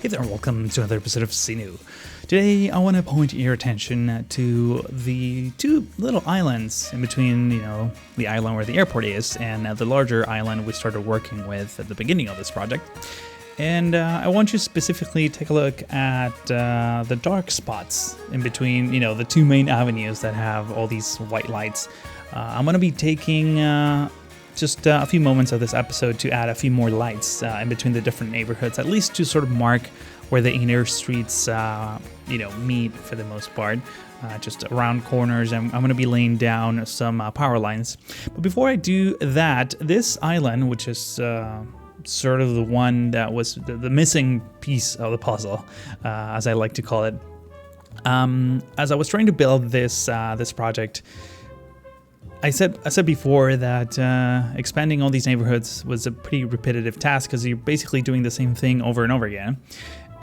Hey there, welcome to another episode of Seenu. Today, I want to point your attention to the two little islands in between, the island where the airport is and the larger island we started working with at the beginning of this project. And I want you to specifically take a look at the dark spots in between, the two main avenues that have all these white lights. I'm going to be taking just a few moments of this episode to add a few more lights in between the different neighborhoods, at least to sort of mark where the inner streets, meet for the most part, just around corners. And I'm going to be laying down some power lines. But before I do that, this island, which is sort of the one that was the missing piece of the puzzle, as I like to call it, as I was trying to build this project, I said before that expanding all these neighborhoods was a pretty repetitive task because you're basically doing the same thing over and over again.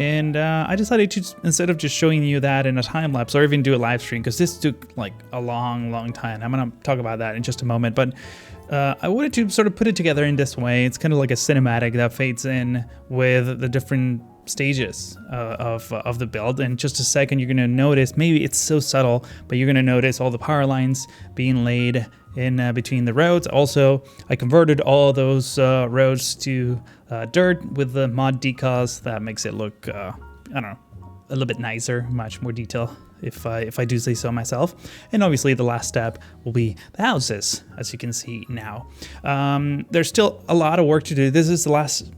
And I decided to, instead of just showing you that in a time lapse or even do a live stream, because this took like a long time. I'm going to talk about that in just a moment. But I wanted to sort of put it together in this way. It's kind of like a cinematic that fades in with the different stages of the build. In just a second, you're going to notice, maybe it's so subtle, but you're going to notice all the power lines being laid in between the roads. Also, I converted all those roads to dirt with the mod decals. That makes it look, a little bit nicer, much more detail, if I do say so myself. And obviously the last step will be the houses, as you can see now. There's still a lot of work to do. This is the last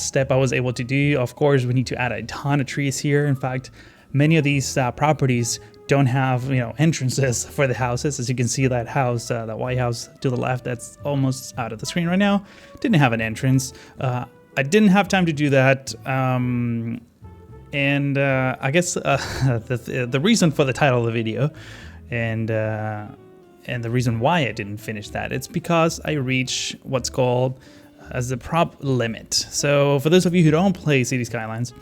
step I was able to do. Of course, we need to add a ton of trees here. In fact, many of these properties don't have entrances for the houses. As you can see, that house, that white house to the left, that's almost out of the screen right now, didn't have an entrance. I didn't have time to do that. And I guess the reason for the title of the video and the reason why I didn't finish that, it's because I reached what's called as the prop limit. So for those of you who don't play Cities Skylines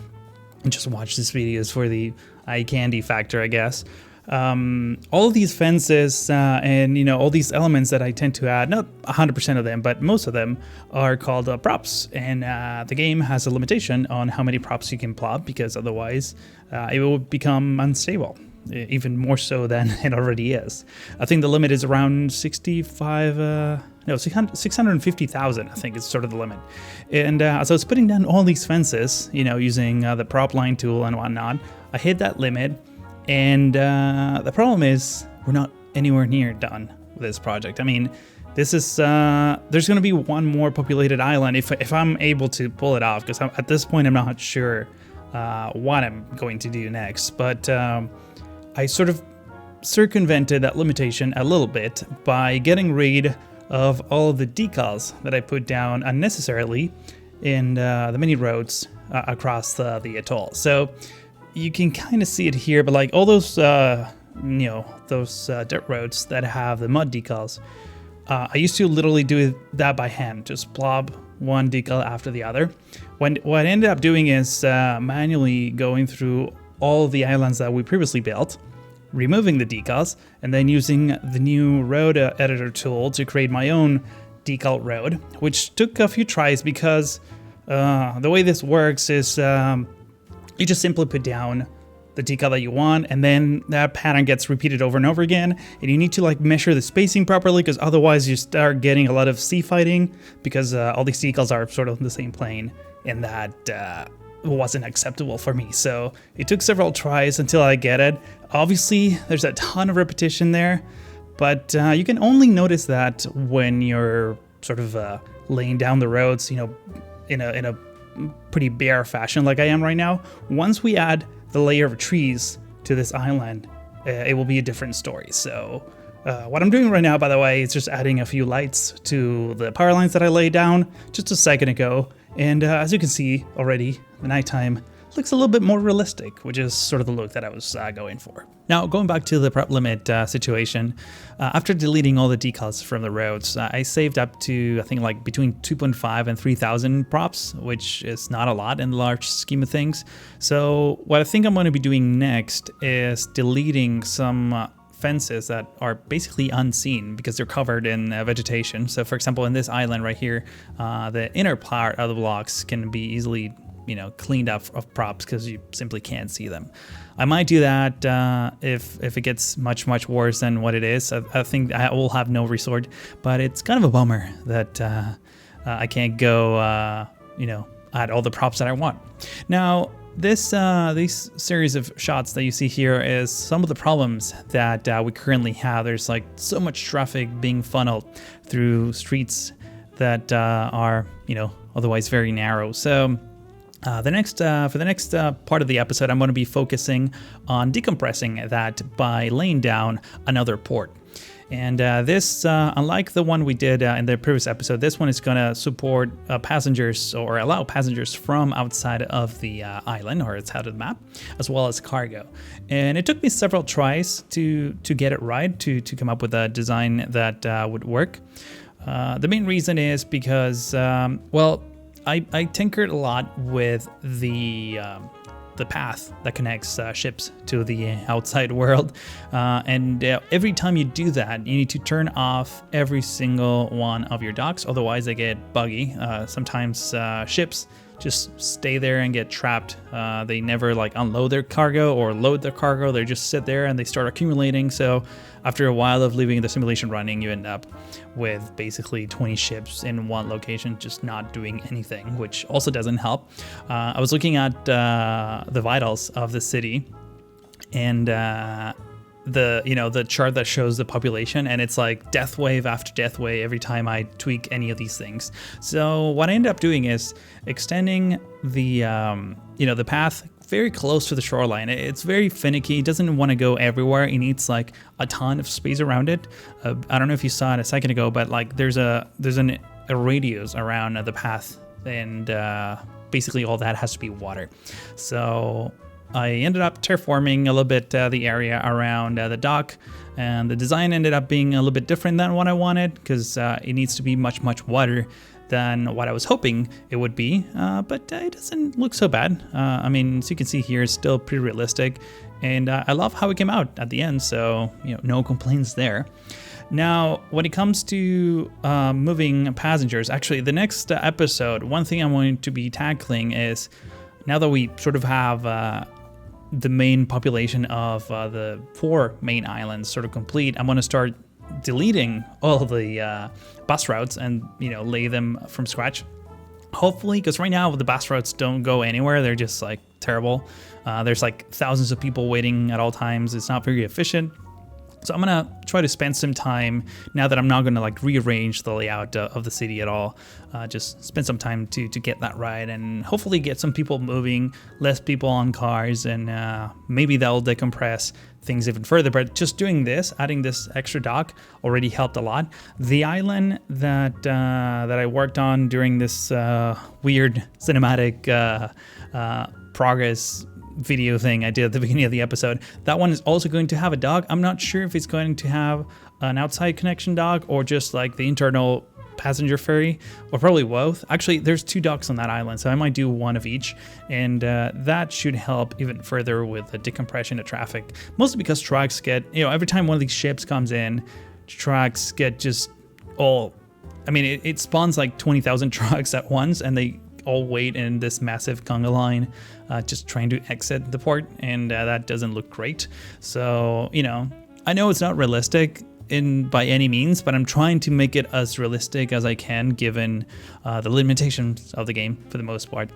and just watch these videos for the eye candy factor, I guess, all of these fences and all these elements that I tend to add, not 100% of them, but most of them are called props. And the game has a limitation on how many props you can plop, because otherwise it will become unstable, even more so than it already is. I think the limit is around 650,000, I think is sort of the limit. And as I was putting down all these fences, using the prop line tool and whatnot, I hit that limit. And the problem is we're not anywhere near done with this project. I mean, this is there's going to be one more populated island if I'm able to pull it off, because at this point I'm not sure what I'm going to do next. But I sort of circumvented that limitation a little bit by getting rid of all of the decals that I put down unnecessarily in the mini roads across the atoll. So you can kind of see it here, but like all those dirt roads that have the mud decals, I used to literally do that by hand, just plop one decal after the other. What I ended up doing is manually going through all the islands that we previously built, removing the decals, and then using the new road editor tool to create my own decal road, which took a few tries because the way this works is you just simply put down the decal that you want, and then that pattern gets repeated over and over again, and you need to measure the spacing properly, because otherwise you start getting a lot of sea fighting, because all these decals are sort of in the same plane, and that wasn't acceptable for me. So it took several tries until I get it. Obviously, there's a ton of repetition there, but you can only notice that when you're sort of laying down the roads, in a pretty bare fashion like I am right now. Once we add the layer of trees to this island, it will be a different story. So what I'm doing right now, by the way, is just adding a few lights to the power lines that I laid down just a second ago. And as you can see already, the nighttime looks a little bit more realistic, which is sort of the look that I was going for. Now, going back to the prop limit situation, after deleting all the decals from the roads, I saved up to, I think, between 2.5 and 3,000 props, which is not a lot in the large scheme of things. So what I think I'm going to be doing next is deleting some fences that are basically unseen because they're covered in vegetation. So for example, in this island right here, the inner part of the blocks can be easily cleaned up of props because you simply can't see them. I might do that if it gets much worse than what it is. I think I will have no resort, but it's kind of a bummer that I can't go add all the props that I want. Now, this series of shots that you see here is some of the problems that we currently have. There's like so much traffic being funneled through streets that are otherwise very narrow. So for the next part of the episode, I'm going to be focusing on decompressing that by laying down another port. And this, unlike the one we did in the previous episode, this one is going to support passengers or allow passengers from outside of the island or outside of the map, as well as cargo. And it took me several tries to get it right, to come up with a design that would work. The main reason is because, I tinkered a lot with the path that connects ships to the outside world, and every time you do that, you need to turn off every single one of your docks, otherwise they get buggy. Sometimes ships just stay there and get trapped. They never unload their cargo or load their cargo. They just sit there and they start accumulating. So after a while of leaving the simulation running, you end up with basically 20 ships in one location just not doing anything, which also doesn't help. I was looking at the vitals of the city, and the chart that shows the population, and it's like death wave after death wave every time I tweak any of these things. So what I ended up doing is extending the path very close to the shoreline. It's very finicky. It doesn't want to go everywhere. It needs a ton of space around it. I don't know if you saw it a second ago, but there's a radius around the path, and basically all that has to be water. So I ended up terraforming a little bit the area around the dock, and the design ended up being a little bit different than what I wanted, because it needs to be much wider than what I was hoping it would be, but it doesn't look so bad. As you can see here, it's still pretty realistic, and I love how it came out at the end, so no complaints there. Now, when it comes to moving passengers, actually the next episode, one thing I'm going to be tackling is, now that we sort of have the main population of the 4 main islands sort of complete, I'm going to start deleting all of the bus routes and lay them from scratch, hopefully, because right now the bus routes don't go anywhere. They're just terrible. There's thousands of people waiting at all times. It's not very efficient. So I'm gonna try to spend some time, now that I'm not gonna rearrange the layout of the city at all, just spend some time to get that right, and hopefully get some people moving, less people on cars, and maybe that'll decompress things even further. But just doing this, adding this extra dock, already helped a lot. The island that I worked on during this weird cinematic progress video thing I did at the beginning of the episode, that one is also going to have a dock. I'm not sure if it's going to have an outside connection dock or just the internal passenger ferry, or probably both. Actually, there's 2 docks on that island, so I might do one of each, and that should help even further with the decompression of traffic, mostly because trucks get, every time one of these ships comes in, trucks get just all, it spawns 20,000 trucks at once, and they all wait in this massive conga line, just trying to exit the port, and that doesn't look great. So, I know it's not realistic by any means, but I'm trying to make it as realistic as I can, given the limitations of the game for the most part.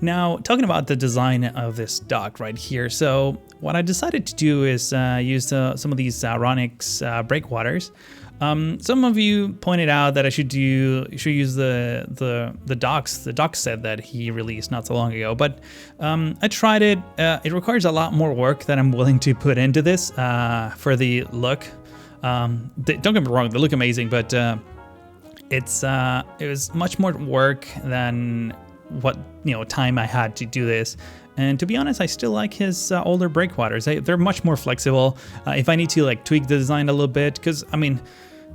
Now, talking about the design of this dock right here. So what I decided to do is use some of these Ronix breakwaters. Some of you pointed out that I should use the dock set that he released not so long ago, but I tried it. It requires a lot more work that I'm willing to put into this for the look. Don't get me wrong, they look amazing, but it was much more work than what time I had to do this. And to be honest, I still like his older breakwaters. They're much more flexible. If I need to tweak the design a little bit, because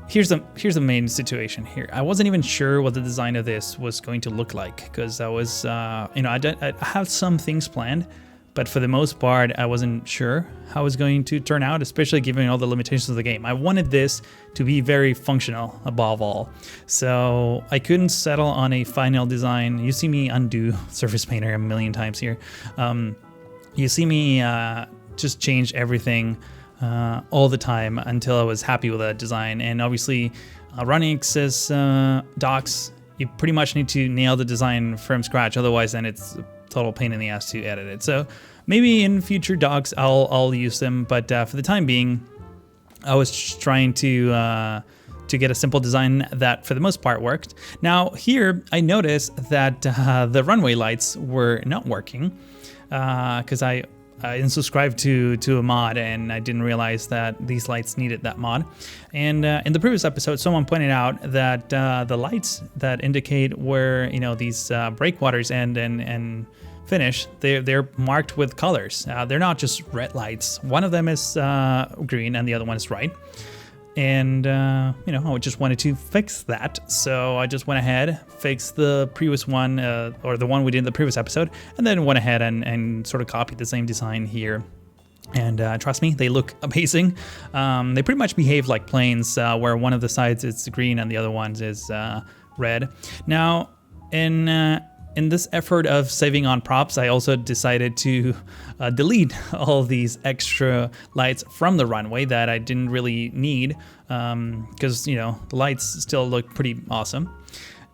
here's the main situation here. I wasn't even sure what the design of this was going to look like, because I was I have some things planned, but for the most part, I wasn't sure how it was going to turn out, especially given all the limitations of the game. I wanted this to be very functional above all. So I couldn't settle on a final design. You see me undo Surface Painter a million times here. You see me just change everything all the time until I was happy with that design. And obviously, running access docks, you pretty much need to nail the design from scratch. Otherwise, then it's a total pain in the ass to edit it. So maybe in future docs, I'll use them. But for the time being, I was just trying to get a simple design that for the most part worked. Now here, I noticed that the runway lights were not working because I unsubscribed to a mod and I didn't realize that these lights needed that mod. And in the previous episode, someone pointed out that the lights that indicate where these breakwaters end and finish, they're marked with colors. They're not just red lights. One of them is green and the other one is white. And I just wanted to fix that, so I just went ahead, fixed the previous one, or the one we did in the previous episode, and then went ahead and sort of copied the same design here. And trust me, they look amazing. They pretty much behave like planes, where one of the sides is green and the other one is red. Now, in this effort of saving on props, I also decided to delete all these extra lights from the runway that I didn't really need, because the lights still look pretty awesome.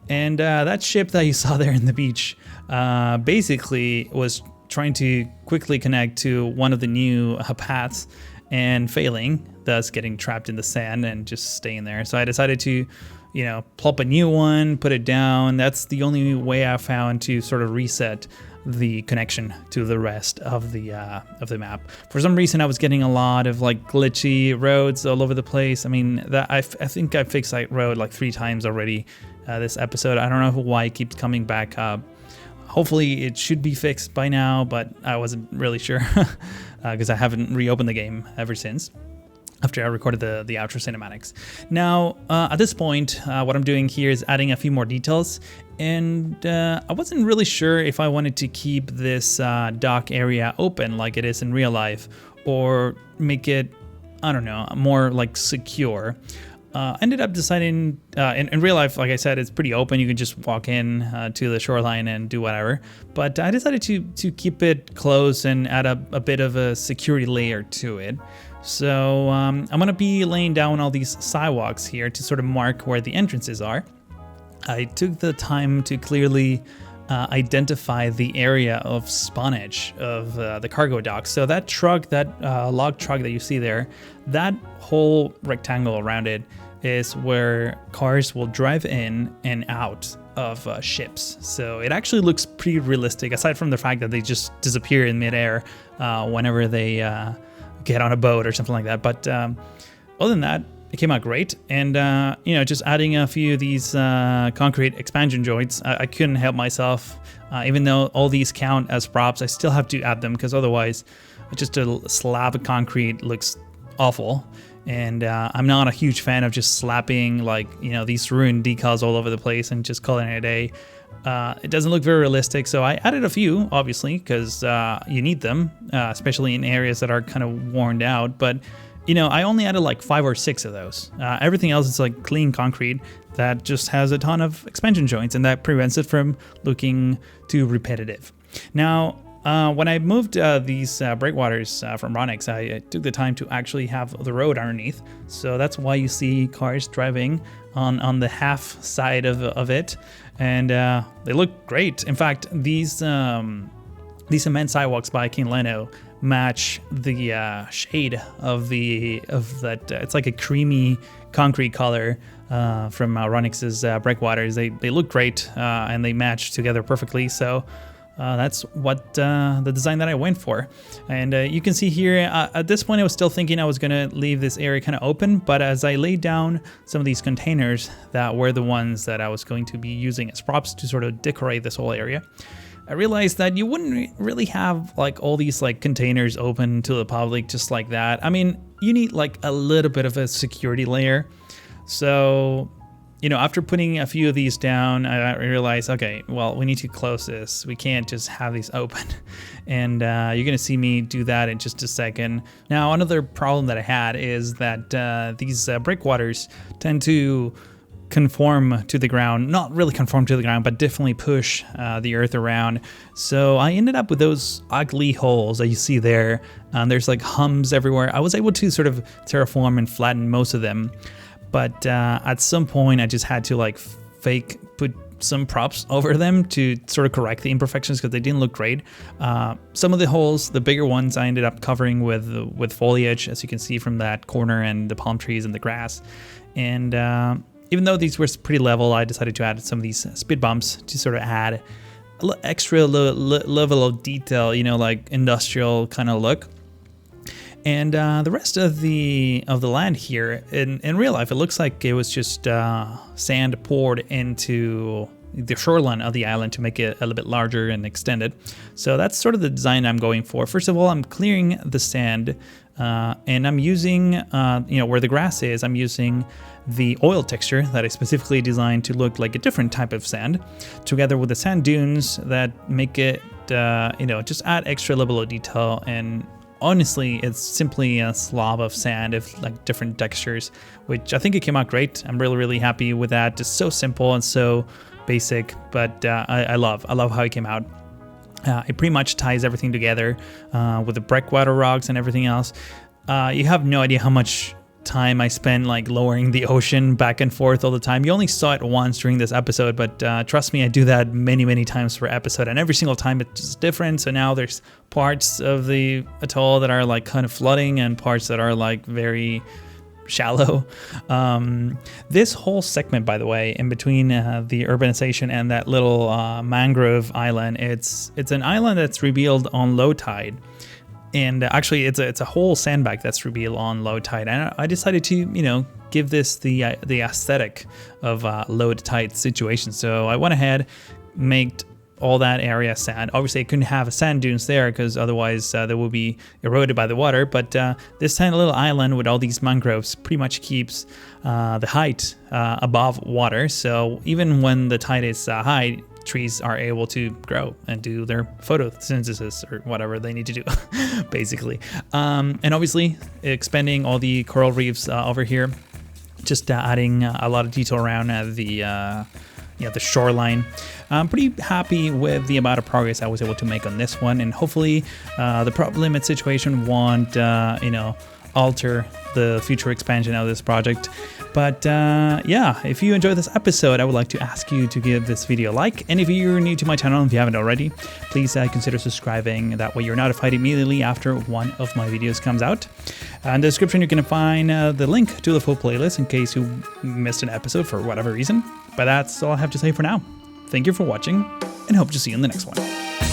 And that ship that you saw there in the beach basically was trying to quickly connect to one of the new paths and failing, thus getting trapped in the sand and just staying there. So I decided to plop a new one, put it down. That's the only way I found to sort of reset the connection to the rest of the map. For some reason, I was getting a lot of like glitchy roads all over the place. I mean, that I think I fixed that road like 3 times already this episode. I don't know why it keeps coming back up. Hopefully, it should be fixed by now, but I wasn't really sure because I haven't reopened the game ever since, after I recorded the outro cinematics. Now, at this point, what I'm doing here is adding a few more details, and I wasn't really sure if I wanted to keep this dock area open like it is in real life, or make it, I don't know, more like secure. Ended up deciding, in real life, like I said, it's pretty open. You can just walk in to the shoreline and do whatever. But I decided to keep it close and add a bit of a security layer to it. So I'm going to be laying down all these sidewalks here to sort of mark where the entrances are. I took the time to clearly identify the area of spawnage of the cargo dock. So that truck, that log truck that you see there, that whole rectangle around it is where cars will drive in and out of ships. So it actually looks pretty realistic, aside from the fact that they just disappear in midair whenever they get on a boat or something like that. But other than that, it came out great. And just adding a few of these concrete expansion joints, I couldn't help myself. Even though all these count as props, I still have to add them, because otherwise just a slab of concrete looks awful. And I'm not a huge fan of just slapping these ruined decals all over the place and just calling it a day. It doesn't look very realistic, so I added a few, obviously, because you need them, especially in areas that are kind of worn out. But I only added like 5 or 6 of those. Everything else is like clean concrete that just has a ton of expansion joints, and that prevents it from looking too repetitive. Now, when I moved these breakwaters from Ronix, I took the time to actually have the road underneath. So that's why you see cars driving on the half side of it, and they look great. In fact, these cement sidewalks by King Leno match the shade of that. It's like a creamy concrete color from Ronix's breakwaters. They look great and they match together perfectly. So that's what the design that I went for. And you can see here, at this point I was still thinking I was going to leave this area kind of open, but as I laid down some of these containers that were the ones that I was going to be using as props to sort of decorate this whole area, I realized that you wouldn't really have like all these like containers open to the public just like that. I mean, you need like a little bit of a security layer. So after putting a few of these down, I realized, okay, well, we need to close this. We can't just have these open. And you're going to see me do that in just a second. Now, another problem that I had is that these breakwaters tend to conform to the ground, not really conform to the ground, but definitely push the earth around. So I ended up with those ugly holes that you see there. There's like hums everywhere. I was able to sort of terraform and flatten most of them, but at some point I just had to like put some props over them to sort of correct the imperfections because they didn't look great. Some of the holes, the bigger ones, I ended up covering with foliage, as you can see from that corner, and the palm trees and the grass. And even though these were pretty level, I decided to add some of these speed bumps to sort of add a extra level of detail, like industrial kind of look. And the rest of the land here, in real life, it looks like it was just sand poured into the shoreline of the island to make it a little bit larger and extended. So that's sort of the design I'm going for. First of all, I'm clearing the sand, and I'm using, where the grass is, I'm using the oil texture that I specifically designed to look like a different type of sand, together with the sand dunes that make it, just add extra level of detail. And honestly, it's simply a slob of sand of like different textures, which I think it came out great. I'm really, really happy with that. Just so simple and so basic, but I love how it came out. It pretty much ties everything together with the breakwater rocks and everything else. You have no idea how much time I spent like lowering the ocean back and forth all the time. You only saw it once during this episode, but trust me, I do that many times per episode, and every single time it's just different. So now there's parts of the atoll that are like kind of flooding and parts that are like very shallow. This whole segment, by the way, in between the urbanization and that little mangrove island, it's an island that's revealed on low tide. And actually, it's a whole sandbank that's revealed on low tide. And I decided to, give this the aesthetic of low tide situation. So I went ahead, made all that area sand. Obviously, I couldn't have sand dunes there because otherwise they will be eroded by the water. But this tiny little island with all these mangroves pretty much keeps the height above water. So even when the tide is high, trees are able to grow and do their photosynthesis or whatever they need to do, basically. And obviously, expanding all the coral reefs over here, just adding a lot of detail around the shoreline. I'm pretty happy with the amount of progress I was able to make on this one, and hopefully the prop limit situation won't, alter the future expansion of this project. But if you enjoyed this episode, I would like to ask you to give this video a like. And if you're new to my channel, if you haven't already, please consider subscribing. That way you're notified immediately after one of my videos comes out. In the description, you can find the link to the full playlist in case you missed an episode for whatever reason. But that's all I have to say for now. Thank you for watching, and hope to see you in the next one.